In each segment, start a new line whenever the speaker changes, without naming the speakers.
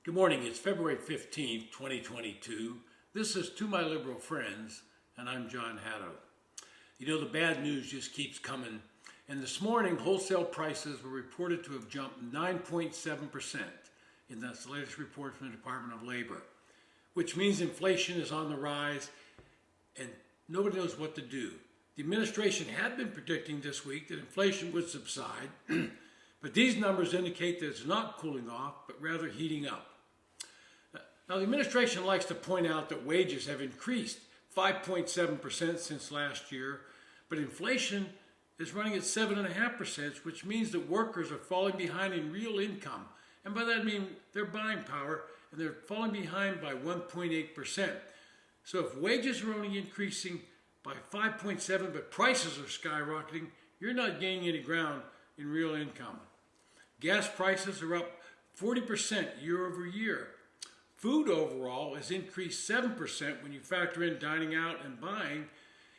Good morning. It's February 15th, 2022. This is To My Liberal Friends, and I'm John Haddo. You know, the bad news just keeps coming. And this morning, wholesale prices were reported to have jumped 9.7%. And that's the latest report from the Department of Labor, which means inflation is on the rise and nobody knows what to do. The administration had been predicting this week that inflation would subside, but these numbers indicate that it's not cooling off, but rather heating up. Now, the administration likes to point out that wages have increased 5.7% since last year, but inflation is running at 7.5%, which means that workers are falling behind in real income. And by that I mean their buying power, and they're falling behind by 1.8%. So if wages are only increasing by 5.7, but prices are skyrocketing, you're not gaining any ground in real income. Gas prices are up 40% year over year. Food overall has increased 7% when you factor in dining out and buying.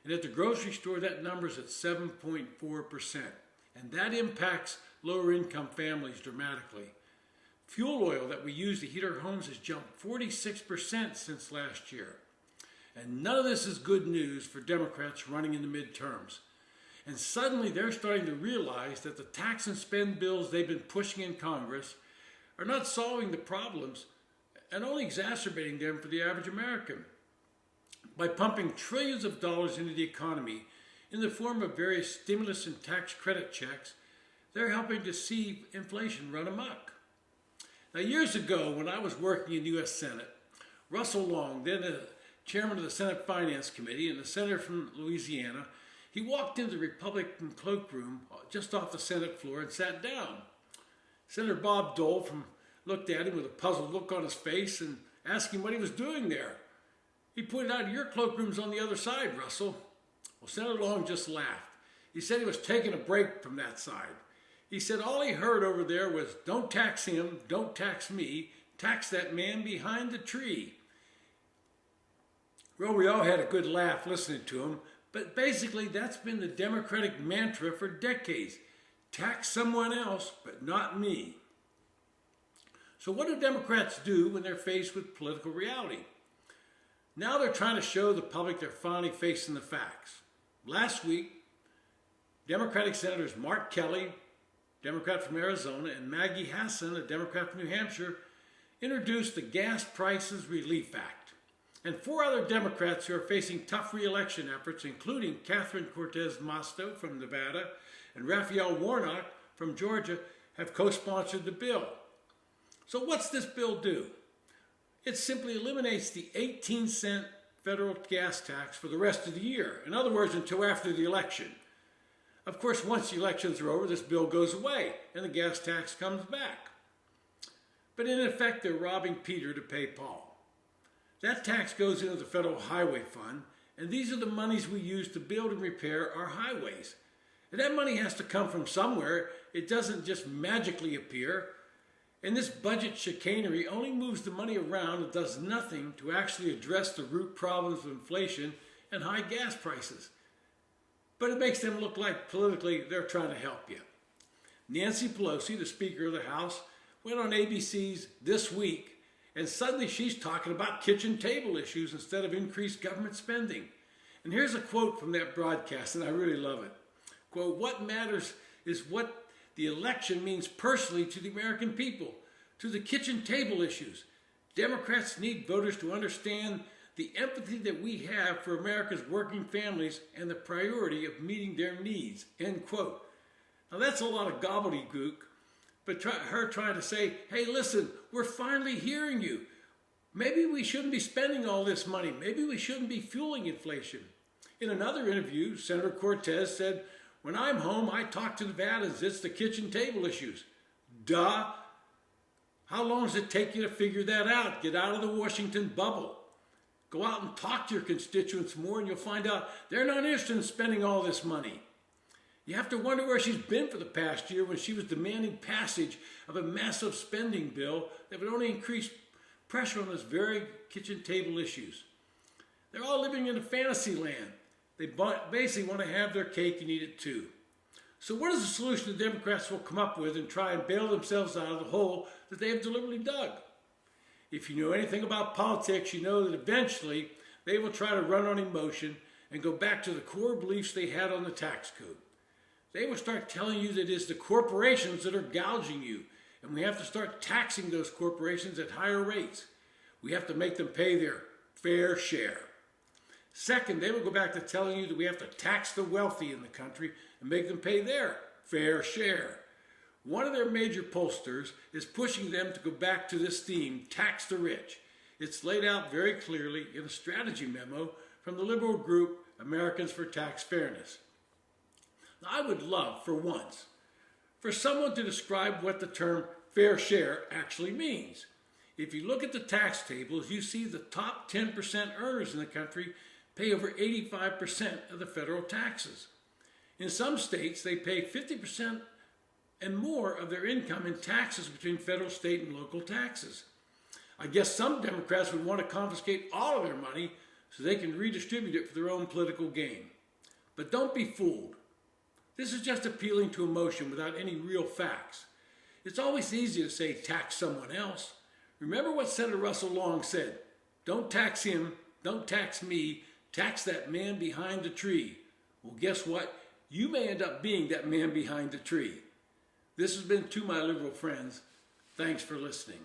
And at the grocery store, that number is at 7.4%. And that impacts lower income families dramatically. Fuel oil that we use to heat our homes has jumped 46% since last year. And none of this is good news for Democrats running in the midterms. And suddenly they're starting to realize that the tax and spend bills they've been pushing in Congress are not solving the problems and only exacerbating them for the average American. By pumping trillions of dollars into the economy in the form of various stimulus and tax credit checks, they're helping to see inflation run amok. Now, years ago, when I was working in the U.S. Senate, Russell Long, then the chairman of the Senate Finance Committee and a senator from Louisiana, he walked into the Republican cloakroom just off the Senate floor and sat down. Senator Bob Dole looked at him with a puzzled look on his face and asked him what he was doing there. He pointed out, "Your cloakroom's on the other side, Russell." Well, Senator Long just laughed. He said he was taking a break from that side. He said all he heard over there was, "Don't tax him, don't tax me, tax that man behind the tree." Well, we all had a good laugh listening to him, but basically that's been the Democratic mantra for decades. Tax someone else, but not me. So what do Democrats do when they're faced with political reality? Now they're trying to show the public they're finally facing the facts. Last week, Democratic Senators Mark Kelly, Democrat from Arizona, and Maggie Hassan, a Democrat from New Hampshire, introduced the Gas Prices Relief Act. And four other Democrats who are facing tough re-election efforts, including Catherine Cortez Masto from Nevada and Raphael Warnock from Georgia, have co-sponsored the bill. So what's this bill do? It simply eliminates the 18-cent federal gas tax for the rest of the year. In other words, until after the election. Of course, once the elections are over, this bill goes away and the gas tax comes back. But in effect, they're robbing Peter to pay Paul. That tax goes into the Federal Highway Fund, and these are the monies we use to build and repair our highways. And that money has to come from somewhere. It doesn't just magically appear. And this budget chicanery only moves the money around and does nothing to actually address the root problems of inflation and high gas prices. But it makes them look like politically they're trying to help you. Nancy Pelosi, the Speaker of the House, went on ABC's This Week, and suddenly she's talking about kitchen table issues instead of increased government spending. And here's a quote from that broadcast, and I really love it. Quote, "What matters is what the election means personally to the American people, to the kitchen table issues. Democrats need voters to understand the empathy that we have for America's working families and the priority of meeting their needs," end quote. Now that's a lot of gobbledygook, but her trying to say, hey, listen, we're finally hearing you. Maybe we shouldn't be spending all this money. Maybe we shouldn't be fueling inflation. In another interview, Senator Cortez said, "When I'm home, I talk to Nevadans. It's the kitchen table issues." Duh. How long does it take you to figure that out? Get out of the Washington bubble. Go out and talk to your constituents more and you'll find out they're not interested in spending all this money. You have to wonder where she's been for the past year when she was demanding passage of a massive spending bill that would only increase pressure on those very kitchen table issues. They're all living in a fantasy land. They basically want to have their cake and eat it too. So what is the solution the Democrats will come up with and try and bail themselves out of the hole that they have deliberately dug? If you know anything about politics, you know that eventually they will try to run on emotion and go back to the core beliefs they had on the tax code. They will start telling you that it's the corporations that are gouging you, and we have to start taxing those corporations at higher rates. We have to make them pay their fair share. Second, they will go back to telling you that we have to tax the wealthy in the country and make them pay their fair share. One of their major pollsters is pushing them to go back to this theme, tax the rich. It's laid out very clearly in a strategy memo from the liberal group Americans for Tax Fairness. Now, I would love, for once, for someone to describe what the term fair share actually means. If you look at the tax tables, you see the top 10% earners in the country pay over 85% of the federal taxes. In some states, they pay 50% and more of their income in taxes between federal, state, and local taxes. I guess some Democrats would want to confiscate all of their money so they can redistribute it for their own political gain. But don't be fooled. This is just appealing to emotion without any real facts. It's always easy to say tax someone else. Remember what Senator Russell Long said, don't tax him, don't tax me, tax that man behind the tree. Well, guess what? You may end up being that man behind the tree. This has been To My Liberal Friends. Thanks for listening.